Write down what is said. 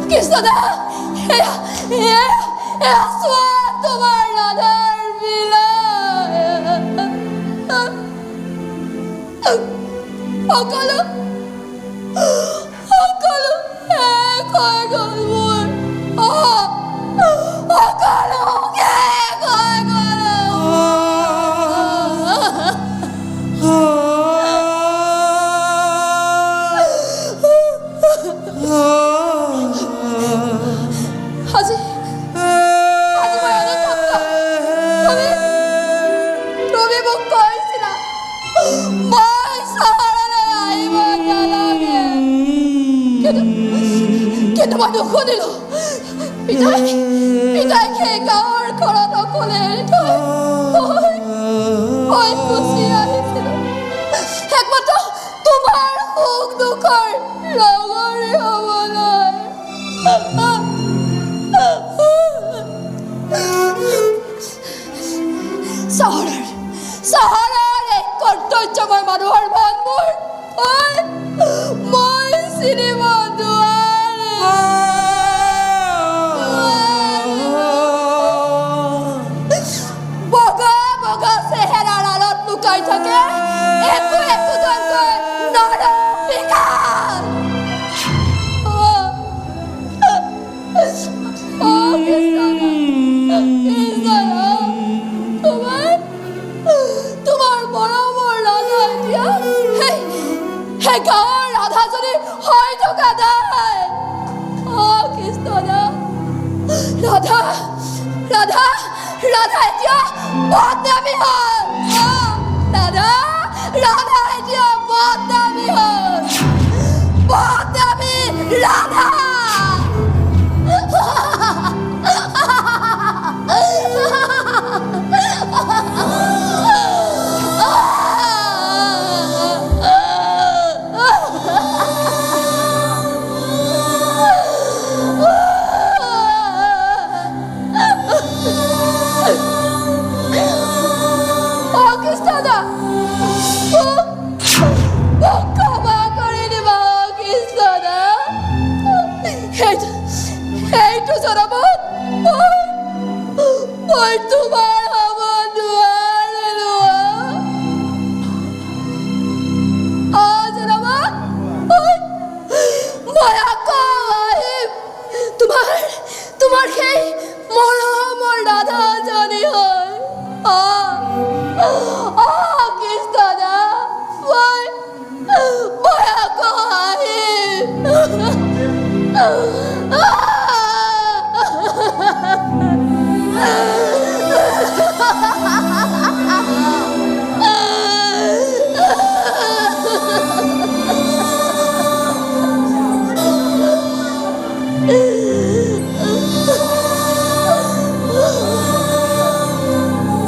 Kristna, jag svårt att vara där কিন্তু মই নুশুনিলো পিতাই সেই গাঁৱৰ ঘৰত অকলে এৰি থৈ মই গুচি আহিছিলো একমাত্ৰ তোমাৰ সুখ দুখৰ লগৰী হ'বলৈ চহৰৰ এক কৰ্তব্যৰ মানুহৰ মনবোৰ মই চিনিব থাকে একো একো দৰকাৰ নৰপিকাল তোমাৰ মৰমৰ ৰাধা এতিয়া সেই গাঁৱৰ ৰাধাজনী হৈ থকা নাই কৃষ্ণ ৰাধা ৰাধা ৰাধা এতিয়া বদনামী হ'ল ৰাধা এটা বদনামী হল বদনামী ৰাধা এইটো জনাবত মই তোমাৰ হ'ব নোৱাৰিলো জনাবত মই আকৌ আহিম তোমাৰ সেই মৰমৰ ৰাধাজনী হয় কৃষ্ণ মই আকৌ আহিম